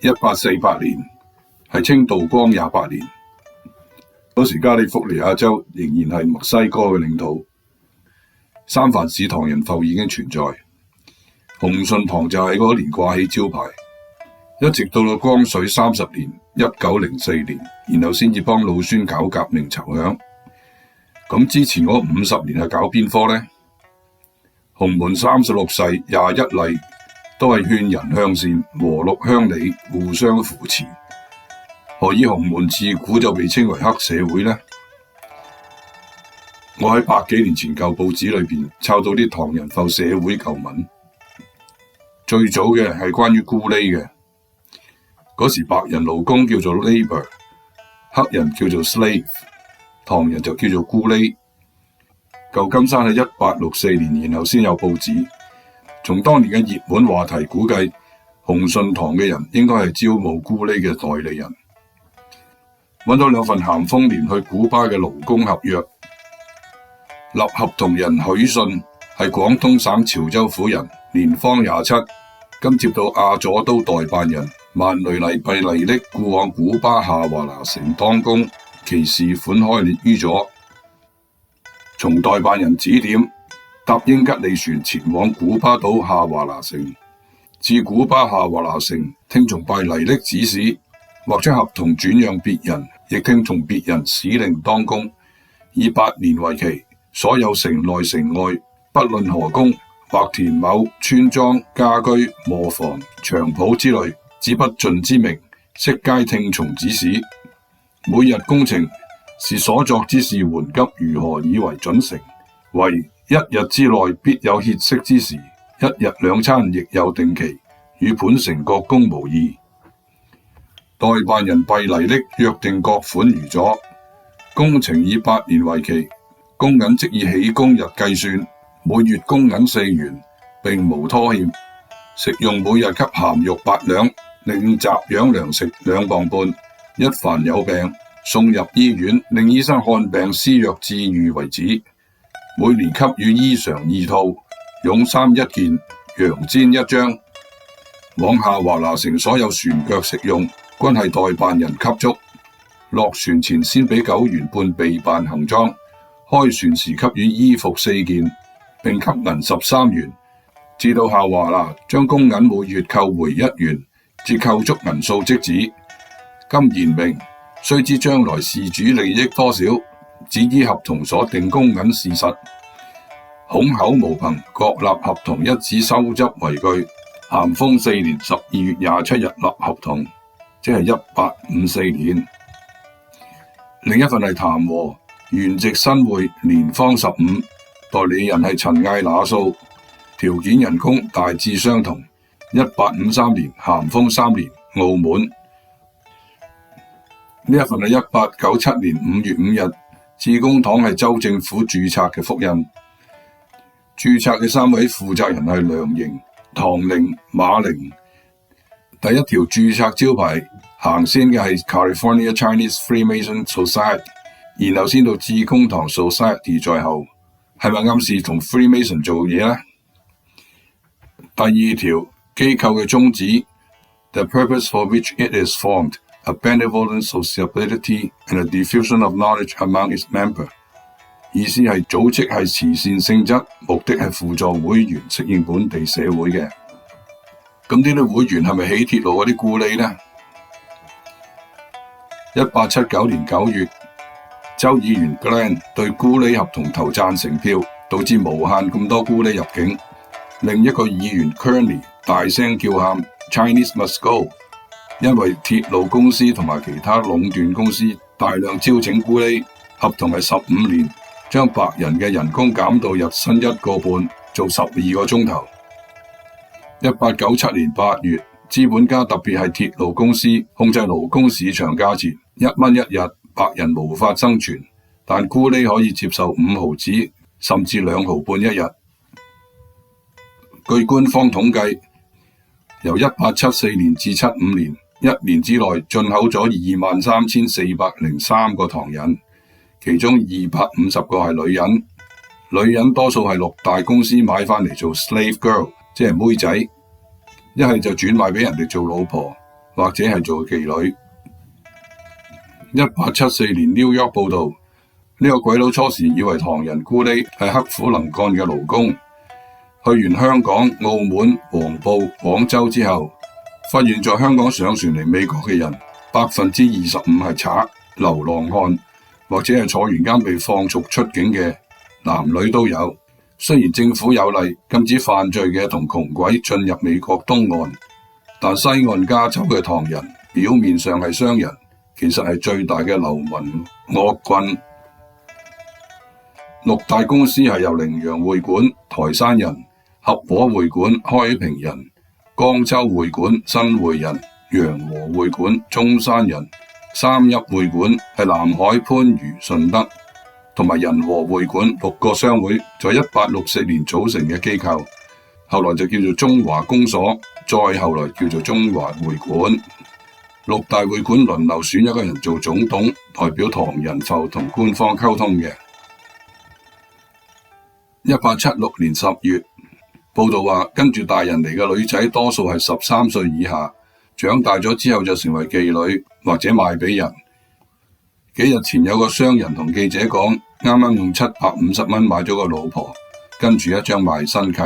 1848年，係清道光28年。嗰時加利福尼亞州仍然係墨西哥嘅領土，三藩市唐人埠已經存在，鴻順堂就喺嗰年掛起招牌，一直到光緒30年1904年，然後先至幫老孫搞革命籌饗。咁之前嗰50年係搞邊科呢？洪門36世21例都係勸人向善、和睦鄉里、互相扶持。何以洪門自古就被稱為黑社會呢？我喺100幾年前舊報紙裏邊抄到啲唐人埠社會舊文，最早嘅係關於咕喱嘅。嗰時白人勞工叫做 labor， 黑人叫做 slave， 唐人就叫做咕喱。舊金山喺1864年，然後先有報紙。從當年嘅熱門話題估計，鴻順堂嘅人應該係招募咕喱嘅代理人。揾到2份咸豐年去古巴嘅勞工合約，立合同人許信係廣東省潮州府人，年方27，今接到亞佐都代辦人萬雷黎幣黎溺故往古巴夏華拿城當工，其事款開列於左。從代辦人指點，搭英吉利船前往古巴島夏華拿城，至古巴夏華拿城聽從拜黎溺指使，或將合同轉讓別人，亦聽從別人使令當工，以8年為期。所有城內城外，不論何工，或田畝、村莊、家居、磨房、場圃之類，只不盡之名，悉皆聽從指使。每日工程是所作之事緩急如何以為準成，為1日之內必有歇息之時，1日2餐亦有定期，與本城各工無異。代辦人幣黎溺約定各款如左，工程以8年為期，工銀即以起工日計算，每月工銀4元，並無拖欠。食用每日給鹹肉8兩，另雜養糧食2磅半。一凡有病，送入醫院，令醫生看病施藥治愈為止。每年給予衣裳2套，絨衫1件，羊氈1張。往夏華拿城所有船腳食用，均係代辦人給足。落船前先俾9元半備辦行裝，開船時給予衣服4件，並給銀13元。至到夏華拿，將工銀每月扣回1元，至扣足銀數即止。今言明，須知將來事主利益多少，只依合同所定工銀事實。孔口無憑，各立合同一紙收執為據。咸豐4年12月27日立合同，即係1854年。另一份係談和，原籍新會，年方15，代理人係陳艾那素，條件人工大致相同。1853年咸豐3年澳門。呢一份係1897年5月5日，致公堂係州政府註冊嘅複印。註冊嘅3位負責人係梁營、唐寧、馬寧。第一條註冊招牌行先嘅係 California Chinese Freemason Society， 然後先到致公堂 Society 在後，係咪暗示同 Freemason 做嘢呢？第2條機構嘅宗旨 The purpose for which it is formed, a benevolent sociability and a diffusion of knowledge among its members， 意思係組織係慈善性質，目的係輔助會員適應本地社會嘅。咁呢啲會員係咪起鐵路嗰啲咕喱呢？1879年9月，州議員 Glenn 對咕喱合同投贊成票，導致無限咁多咕喱入境。另一個議員 Kearney 大聲叫喊 Chinese must go， 因為鐵路公司同埋其他壟斷公司大量招請咕喱，合同係15年，將白人嘅人工減到日薪1個半，做12個鐘頭。1897年8月，資本家特別係鐵路公司控制勞工市場價錢，1蚊1日，白人無法生存，但咕喱可以接受5毫子，甚至2毫半1日。據官方統計，由1874年至75年，1年之內進口咗23,403個唐人，其中250個係女人。女人多數係6大公司買返嚟做 slave girl， 即係妹仔，一係就轉賣俾人哋做老婆，或者係做妓女。1874年 New York 報道，呢個鬼佬初時以為唐人咕喱係刻苦能幹嘅勞工，去完香港、澳門、黃埔、廣州之後，發現在香港上船嚟美國嘅人25%係賊、流浪漢，或者係坐完監被放逐出境嘅，男女都有。雖然政府有例禁止犯罪嘅同窮鬼進入美國東岸，但西岸加州嘅唐人表面上係商人，其實係最大嘅流民惡棍。六大公司係由羚羊會館、台山人、合和會館、開平人、江州會館、新會人、洋和會館、中山人、三邑會館係南海、番禺、順德同埋仁和會館6個商會，在1864年組成嘅機構，後來就叫做中華公所，再後來叫做中華會館。六大會館輪流選一個人做總統，代表唐人埠同官方溝通嘅。1876年10月，報道話跟住大人嚟嘅女仔多數係13歲以下，長大咗之後就成為妓女或者賣俾人。幾日前有個商人同記者講，啱啱用750蚊買咗個老婆，跟住一張賣身契。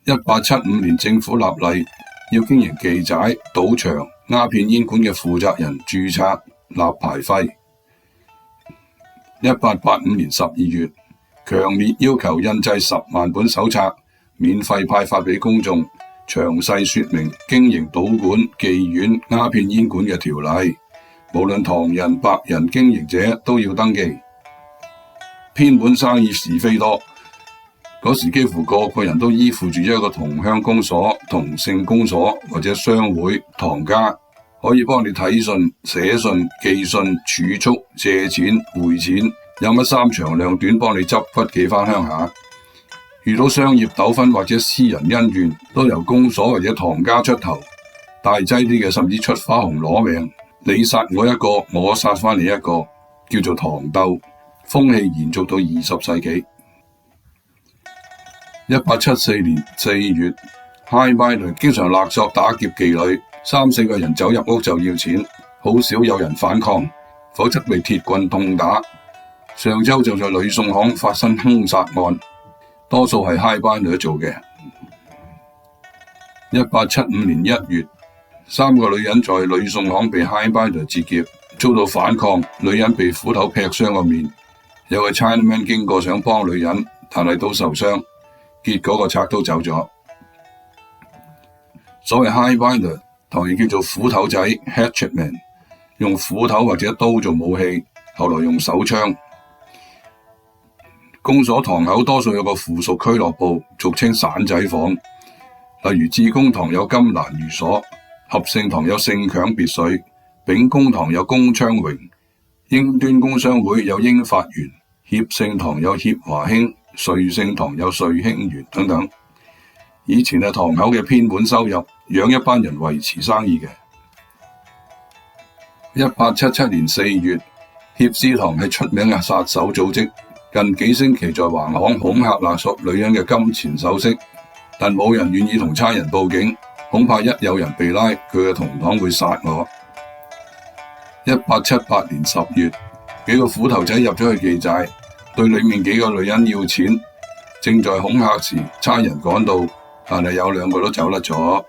1875年政府立例，要經營妓寨、賭場、鴉片煙館嘅負責人註冊立牌費。1885年12月，強烈要求印製10萬本手冊，免費派發俾公眾，詳細說明經營賭館、妓院、鴉片煙館嘅條例。無論唐人、白人經營者都要登記。偏門生意是非多，嗰時幾乎個個人都依附住一個同鄉公所、同姓公所或者商會、唐家，可以幫你睇信、寫信、寄信、儲蓄、借錢、匯錢，有乜三長兩短幫你執骨寄返鄉下。遇到商業糾紛或者私人恩怨，都由公所或者唐家出頭，大劑啲嘅甚至出花紅攞命。你殺我一個，我殺返你一個，叫做唐鬥，風氣延續到20世紀。1874年4月，Highminer經常勒索打劫妓女，3、4個人走入屋就要錢，好少有人反抗，否則被鐵棍痛打。上周就在呂宋巷發生兇殺案，多數係 Highminer 做嘅。1875年1月，3個女人在呂宋巷被 Highminer 截劫，遭到反抗，女人被斧頭劈傷個面。有個 Chinaman 經過想幫女人，但係都受傷，結果個賊都走咗。所謂 Highminer 唐亦叫做斧頭仔 Hatchetman， 用斧頭或者刀做武器，後來用手槍。公所堂口多數有個附屬俱樂部，俗稱散仔房，例如致公堂有金蘭寓所，合盛堂有盛強別墅，秉公堂有公昌榮，英端工商會有英發園，協盛堂有協華興，瑞盛堂有瑞興園等等。以前係堂口嘅偏門收入，養一班人維持生意嘅。1877年4月，協士堂係出名嘅殺手組織，近幾星期在橫巷恐嚇勒索女人嘅金錢首飾，但冇人願意同差人報警，恐怕一有人被拉，佢嘅同黨會殺我。1878年10月，幾個斧頭仔入咗去妓寨，對裏面幾個女人要錢，正在恐嚇時，差人趕到，但係有2個都走甩咗。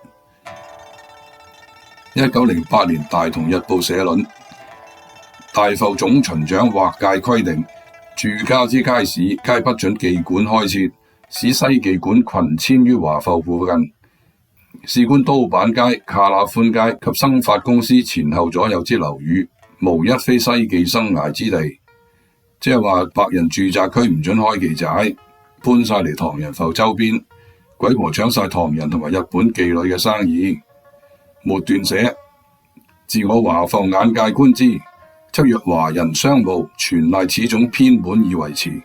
1908年大同日報社論，大埠總巡長劃界規定，住家之街市皆不准妓館開設，使西妓館群遷於華埠附近。事關刀板街、卡那寬街及生發公司前後左右之樓宇，無一非西妓生涯之地。即係話白人住宅區唔准開妓寨，搬晒嚟唐人埠周邊，鬼婆搶晒唐人同埋日本妓女嘅生意。末段寫：自我華埠眼界觀之，則若華人商務全賴此種偏門以維持，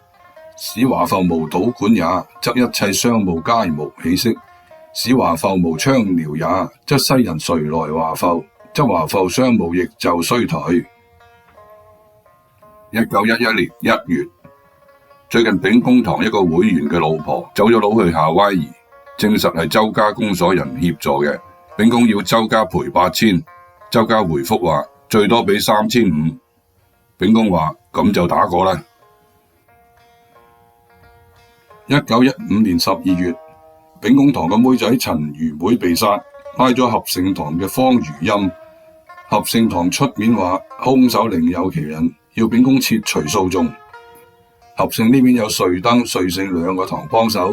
使華埠無賭館也，則一切商務皆無起色；使華埠無娼寮也，則西人誰來華埠，則華埠商務亦就衰退。1911年1月，最近秉公堂一個會員嘅老婆走咗佬去夏威夷，證實係周家公所人協助嘅，秉公要周家賠8000，周家回覆話最多俾3500，秉公話咁就打過啦。1915年12月，秉公堂個妹仔陳如妹被殺，拉咗合盛堂嘅方如欽。合盛堂出面話兇手另有其人，要秉公撤除訴訟。合盛呢邊有瑞登、瑞勝兩個堂幫手，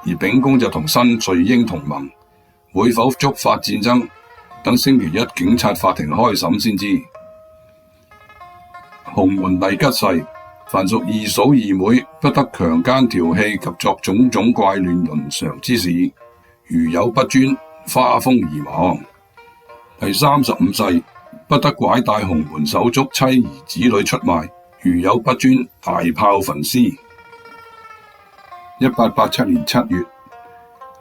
而秉公就同新瑞英同盟，會否觸發戰爭，等星期一警察法庭開審先知。洪門黎吉誓，凡屬二嫂二妹，不得強姦調戲及作種種怪亂倫常之事，如有不遵，花風而亡。第35誓，不得拐帶洪門手足妻兒子女出賣，如有不遵，大炮焚屍。1887年7月，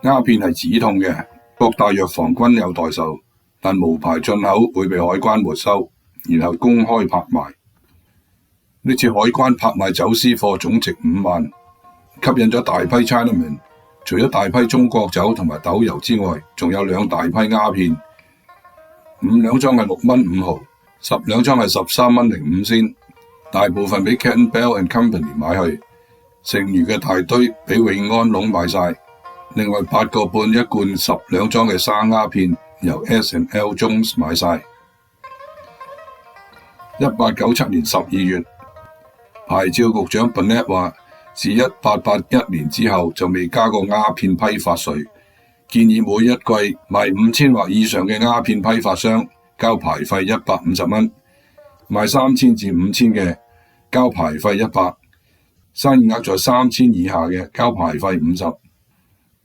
鴉片係止痛嘅，各大藥房均有代售，但無牌進口會被海關沒收，然後公開拍賣。呢次海關拍賣走私貨總值5萬，吸引咗大批 Chinaman。除咗大批中國酒同埋豆油之外，仲有2大批鴉片。5兩裝係6蚊5毫，10兩裝係13蚊05仙，大部分俾 Campbell and Company 買去，剩餘嘅大堆俾永安龍買晒。另外8個半一罐10兩裝嘅生鴉片由 S&L Jones 買晒。1897年12月，牌照局長 Burnett 話，自1881年之後就未加過鴉片批發稅，建議每一季賣5000或以上嘅鴉片批發商交牌費150蚊，賣3000至5000嘅交牌費100，生意額在3000以下嘅交牌費50。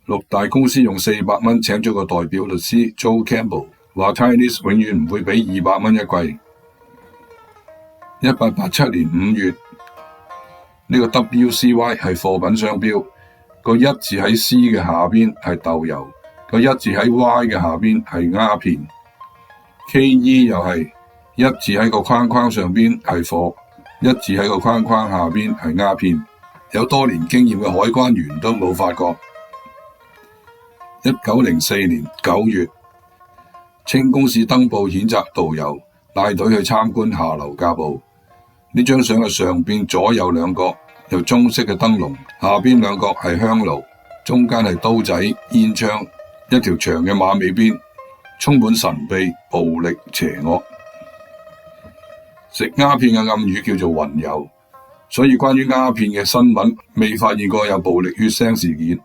6大公司用400蚊請咗個代表律師 Joe Campbell， 話 Chinese 永遠唔會俾200蚊一季。1887年5月，呢個 WCY 係貨品商標，個一字喺 C 嘅下邊係豆油，個一字喺 Y 嘅下邊係鴉片。KE 又係一字喺個框框上邊係貨，一字喺個框框下邊係鴉片。有多年經驗嘅海關員都冇發覺。1904年9月，清公司登報譴責導遊帶隊去參觀下流架步。呢張相嘅上邊左右兩角有中式嘅燈籠，下邊兩角係香爐，中間係刀仔、煙槍，一條長嘅馬尾辮，充滿神秘、暴力、邪惡。食鴉片嘅暗語叫做雲遊，所以關於鴉片嘅新聞未發現過有暴力血腥事件。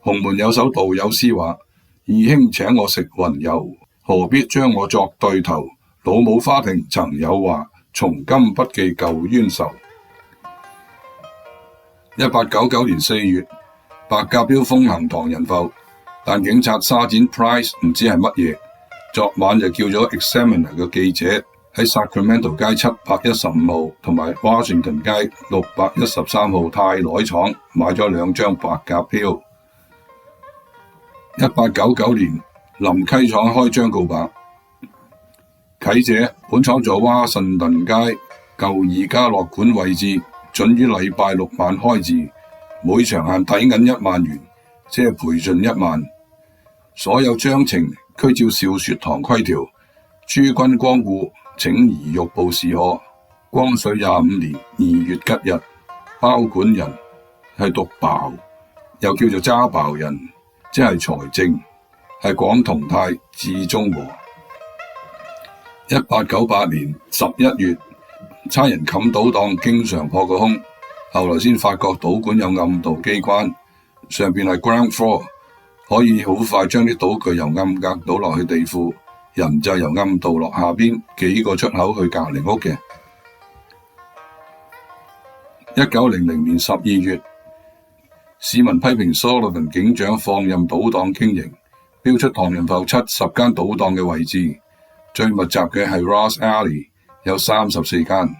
洪門有首道友詩話：義兄請我食雲遊，何必將我作對頭？老母花亭曾有話，從今不記舊冤仇。1899年4月，白鴿標風行唐人埠，但警察沙展 Price 唔知係乜嘢，昨晚就叫咗 Examiner 嘅記者喺 Sacramento 街715號同埋 Washington 街613號泰萊廠買咗2張白鴿標。1899年，林溪廠開張告白，啟者本廠在華盛頓街舊宜家樂館位置，準於禮拜6晚開治，每場限底銀1萬元，即係賠盡1萬。所有章程俱照少說堂規條，諸君光顧，請移玉報示可。光緒25年2月吉日，包管人係讀鮑，又叫做揸鮑人，即係財政，係廣同泰至中和。1898年11月，差人冚賭檔，經常破個空，後來先發覺賭館有暗道機關，上邊係 ground floor， 可以好快將啲賭具由暗格倒落去地庫，人就由暗道落下邊幾個出口去隔離屋嘅。1900年12月，市民批評 Sullivan 警長放任賭檔經營，標出唐人埠70間賭檔嘅位置，最密集嘅係 Ross Alley， 有34間。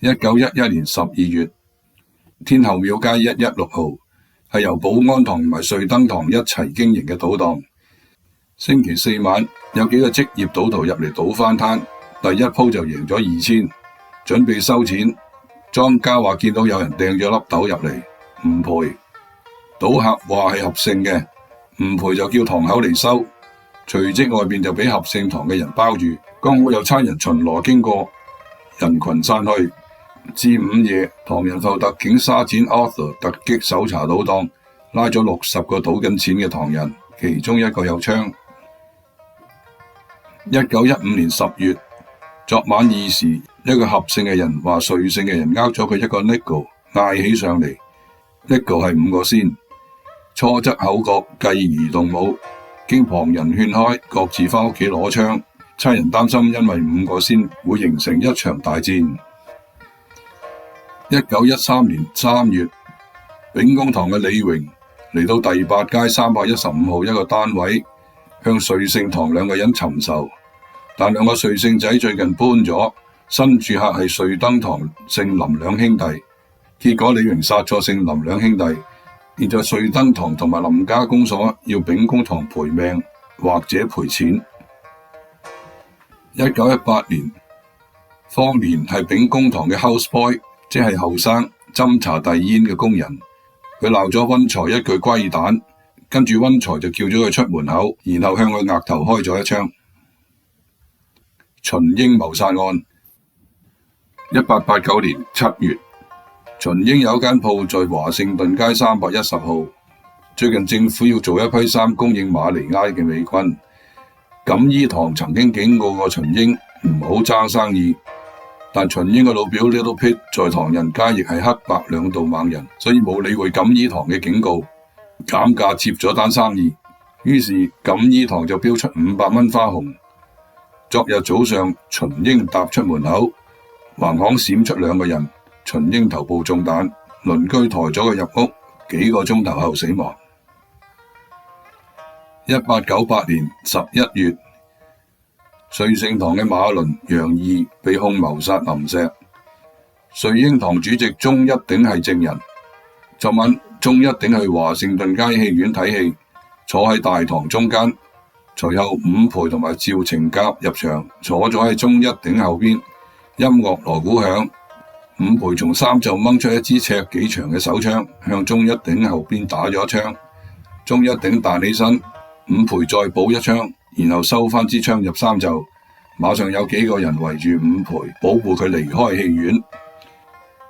1911年12月，天后廟街116號係由保安堂同埋瑞登堂一齊經營嘅賭檔。星期4晚有幾個職業賭徒入嚟賭翻攤，第一鋪就贏咗2000，準備收錢，莊家話見到有人掟咗粒豆入嚟，唔賠。賭客話係合勝嘅，唔賠就叫堂口嚟收，隨即外邊就俾合聖堂嘅人包住。剛好有差人巡邏經過，人群散去。至午夜，唐人埠特警沙展 Arthur 突擊搜查賭檔，拉咗60個賭緊錢嘅唐人，其中一個有槍。1915年10月，昨晚2時，一個合聖嘅人話瑞聖嘅人呃咗佢一個 nickel， 嗌起上嚟。nickel 係5個仙，初則口角，繼而動武，經旁人勸開，各自返屋企攞槍。差人擔心因為5個仙會形成一場大戰。1913年3月，秉公堂嘅李榮嚟到第8街315號一個單位，向瑞聖堂2個人尋仇，但2個瑞聖仔最近搬咗，新住客係瑞登堂姓林2兄弟，結果李榮殺咗姓林2兄弟。現在瑞登堂同埋林家公所要秉公堂賠命或者賠錢。1918年，方年係秉公堂嘅 houseboy， 即係後生斟茶遞煙嘅工人。佢鬧咗溫財一句龜蛋，跟住溫財就叫咗佢出門口，然後向佢額頭開咗一槍。秦英謀殺案。1889年7月，秦英有間鋪在華盛頓街310號。最近政府要做一批衫供應馬尼埃嘅美軍。錦衣堂曾經警告過秦英唔好爭生意，但秦英嘅老表 Little Pitt 在唐人街亦係黑白兩道猛人，所以冇理會錦衣堂嘅警告，減價接咗單生意。於是錦衣堂就標出500蚊花紅。昨日早上，秦英踏出門口，橫巷閃出2個人，秦英頭部中彈，鄰居抬咗佢入屋，幾個鐘頭後死亡。1898年11月，瑞聖堂嘅馬倫、楊義被控謀殺林石。瑞英堂主席鍾一鼎係證人。昨晚鍾一鼎去華盛頓街戲院睇戲，坐喺大堂中間。隨後伍培同埋趙晴甲入場，坐咗喺鍾一鼎後邊。音樂鑼鼓響，伍培從衫袖掹出一支尺幾長嘅手槍，向鍾一鼎後邊打咗一槍。鍾一鼎彈起身，伍培再補一槍，然後收翻支槍入衫袖。馬上有幾個人圍住伍培，保護佢離開戲院。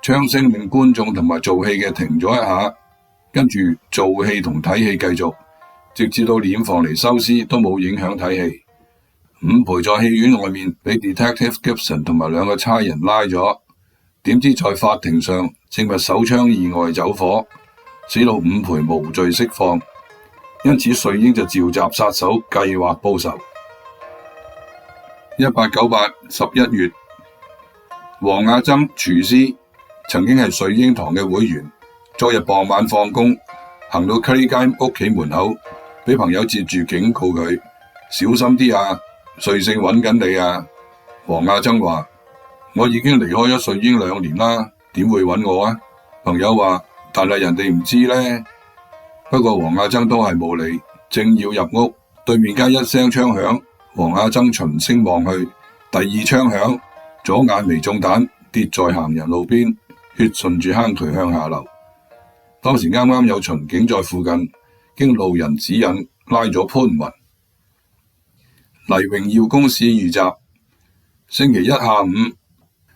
槍聲令觀眾同埋做戲嘅停咗一下，跟住做戲同睇戲繼續，直至到殮房嚟收屍都冇影響睇戲。伍培在戲院外面俾 Detective Gibson 同埋2個差人拉咗，點知在法庭上證實手槍意外走火，使到伍培無罪釋放。因此瑞英就召集殺手計劃報仇。1898 11月，黃亞曾廚師曾經係瑞英堂嘅會員，昨日傍晚放工，行到 Clay 街屋企門口，俾朋友截住警告佢小心啲啊，瑞聖揾緊你啊。黃亞曾話：我已經離開咗瑞英2年啦，點會揾我啊？朋友話：但係人哋唔知呢。不過黃亞曾都係冇理，正要入屋，對面街一聲槍響，黃亞曾循聲望去，第2槍響，左眼眉中彈，跌在行人路邊，血順住坑渠向下流。當時啱啱有巡警在附近，經路人指引拉咗潘雲。黎榮耀公使遇襲。星期一下午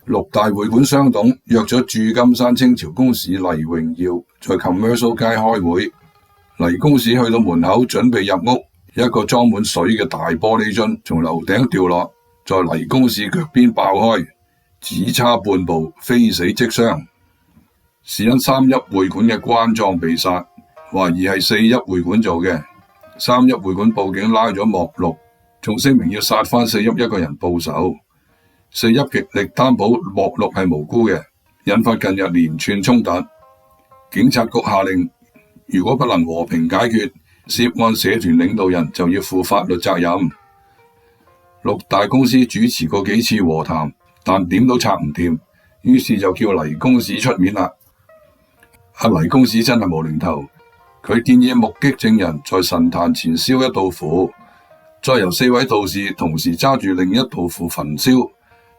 ，6大會館商董約咗駐金山清朝公使黎榮耀在 Commercial 街開會。黎公使去到門口準備入屋，一個裝滿水嘅大玻璃樽從樓頂掉落，在黎公使腳邊爆開，只差半步非死即傷。是因3邑會館嘅關壯被殺，懷疑係4邑會館做嘅。3邑會館報警拉咗莫祿，仲聲明要殺返4邑一個人報仇。4邑極力擔保莫祿係無辜嘅，引發近日連串衝突。警察局下令，如果不能和平解決，涉案社團領導人就要負法律責任。6大公司主持過幾次和談，但點都拆唔掂，於是就叫黎公使出面啦。黎公使真係無厘頭，佢建議目擊證人在神壇前燒一道符，再由4位道士同時揸住另一道符焚燒，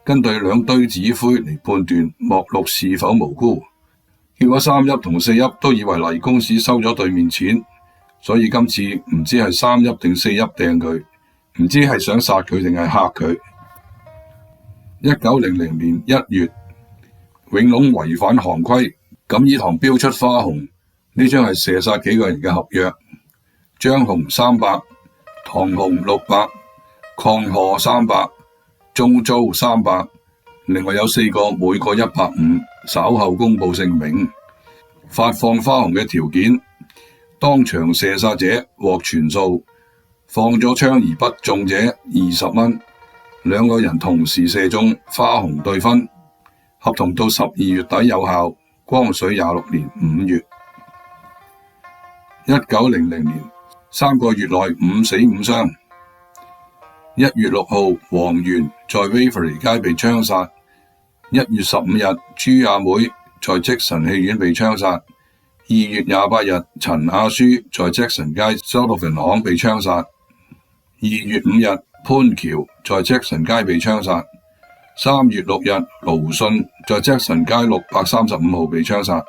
根據2堆紙灰嚟判斷莫祿是否無辜。結果3邑同4邑都以為黎公使收咗對面錢，所以今次唔知係3邑定4邑掟佢，唔知係想殺佢定係嚇佢。1900年1月，永隆違反行規，敢以堂標出花紅，呢張係射殺幾個人嘅合約。張紅300，唐紅600，鄺賀300，鍾租300，另外有4個，每個150，稍後公布姓名。發放花紅嘅條件：當場射殺者獲全數，放咗槍而不中者20蚊，2個人同時射中，花紅對分。合同到12月底有效，光緒26年5月。1900年3個月內5死5傷。1月6號，黃源在 Waverley 街被槍殺。1月15日，朱亞妹在積臣戲院被槍殺。2月28日，陳亞書在積臣街 Sullivan 巷被槍殺。2月5日，潘橋在積臣街被槍殺。3月6日，盧信在積臣街635號被槍殺。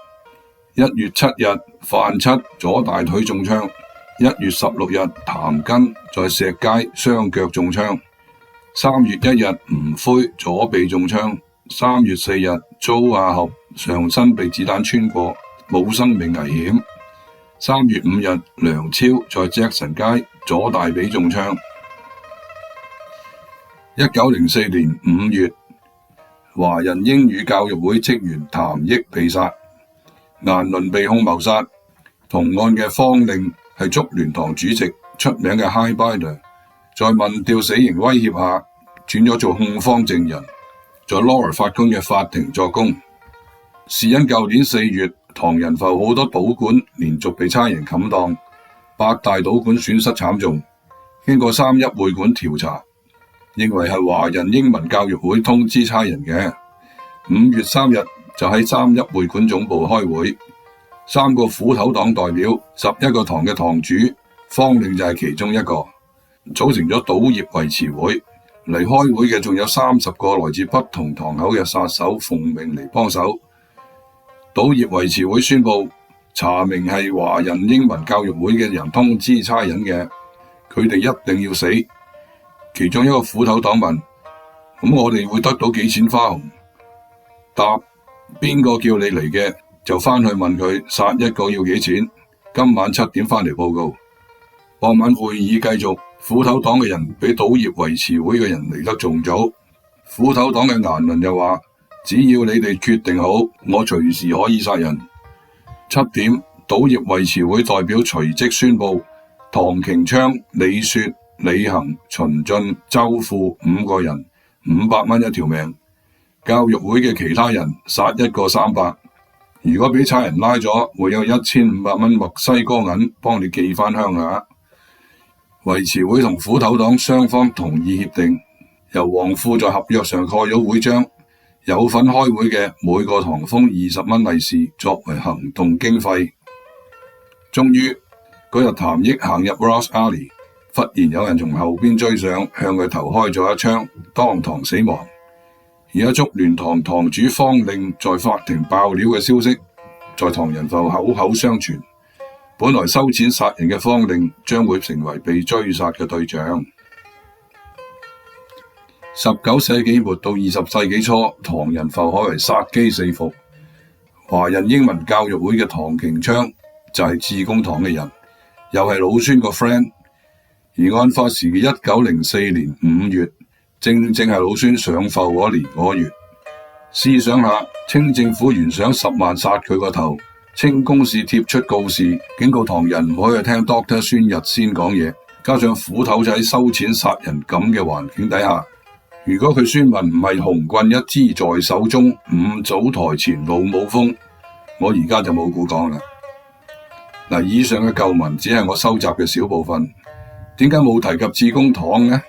1月7日，范七左大腿中槍。1月16日，譚根在石街雙腳中槍。3月1日，吳灰左臂中槍。3月4日，租亞合上身被子彈穿過，冇生命危險。3月5日，梁超在積臣街左大髀中槍。1904年5月，華人英語教育會職員譚益被殺，顏倫被控謀殺。同案嘅方令係竹聯堂主席出名嘅 High Bider， 在民調死刑威脅下轉咗做控方證人，在 Laura 法官嘅法庭作供。是因舊年4月，唐人埠好多賭館連續被差人冚檔，8大賭館損失慘重。經過3·1會館調查，認為係華人英文教育會通知差人嘅。5月3日就喺3·1會館總部開會，3個斧頭黨代表，11個堂嘅堂主，方令就係其中一個，組成咗賭業維持會。嚟開會嘅仲有30個來自不同堂口嘅殺手奉命嚟幫手。賭業維持會宣布查明係華人英文教育會嘅人通知差人嘅，佢哋一定要死。其中一個斧頭黨問：咁我哋會得到幾錢花紅？答：邊個叫你嚟嘅就返去問佢，殺一個要幾錢？今晚7點返嚟報告。傍晚會議繼續，斧頭黨嘅人比賭業維持會嘅人嚟得仲早。斧頭黨嘅顏倫又話：只要你哋決定好，我隨時可以殺人。7點，賭業維持會代表隨即宣布，唐瓊昌、李雪、李恒、秦進、周富5個人500蚊一條命。教育會嘅其他人殺一個300，如果俾差人拉咗，會有1500蚊墨西哥銀幫你寄返鄉下。維持會同斧頭黨雙方同意協定，由黃富在合約上蓋咗會章，有份開會嘅每個堂封20蚊利是作為行動經費。終於嗰日，譚益行入 Ross Alley， 忽然有人從後邊追上，向佢頭開咗一槍，當場死亡。而家竹聯堂堂主方令在法庭爆料嘅消息，在唐人埠口口相傳。本來收錢殺人嘅方令將會成為被追殺嘅對象。19世紀末到20世紀初，唐人埠可謂殺機四伏。華人英文教育會嘅唐瓊昌就係致公堂嘅人，又係老孫個 friend。而案發時嘅1904年5月，正係老孫上埠嗰年嗰月。試想下，清政府原想10萬殺佢個頭，清公使貼出告示，警告唐人唔可以聽 Dr. 孫逸仙講嘢，加上斧頭仔收錢殺人咁嘅環境底下，如果佢宣文唔係紅棍一支在手中，五早台前路冇風，我而家就冇故講啦。嗱，以上嘅舊文只係我收集嘅小部分，點解冇提及致公堂呢？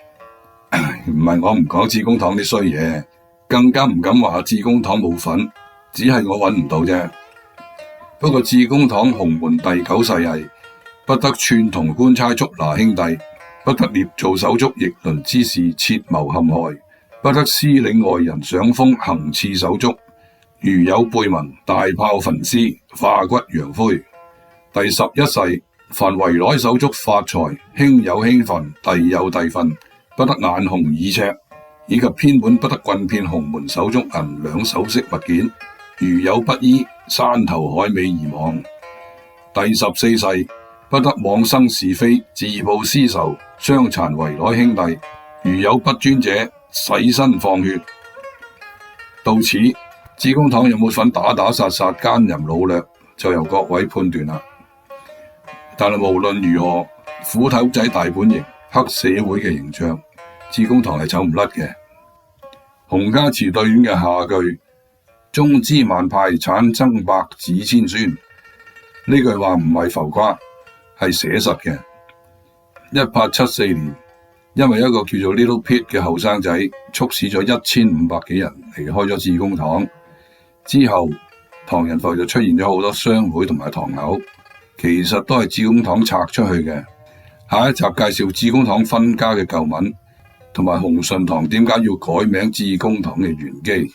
唔係我唔講致公堂啲衰嘢，更加唔敢話致公堂冇份，只係我揾唔到啫。不過致公堂洪門第9世係不得串同官差捉拿兄弟，不得捏造手足逆鱗之事設謀陷害，不得私領外人賞封行刺手足，如有背紋，大炮焚屍，化骨揚灰。第11世凡圍內手足發財，兄有兄分，弟有弟分，不得眼紅耳赤，以及偏本不得棍騙洪門手足銀兩首飾物件，如有不依，山頭海尾而亡。第14誓，不得妄生是非，自報私仇，傷殘圍內兄弟，如有不專者，洗身放血。到此，致公堂有冇份打打殺殺、奸淫擄掠，就由各位判斷啦。但係無論如何，斧頭仔大本營、黑社會嘅形象，致公堂係走唔甩嘅。洪家祠對聯嘅下句中之萬派產生百子千孫，呢句話唔係浮誇，係寫實嘅。1874年，因為一個叫做 Little Pete 嘅後生仔，促使咗1500幾人離開咗致公堂。之後，唐人埠就出現咗好多商會同埋堂口，其實都係致公堂拆出去嘅。下一集介紹致公堂分家嘅舊聞，同埋洪順堂點解要改名致公堂嘅玄機。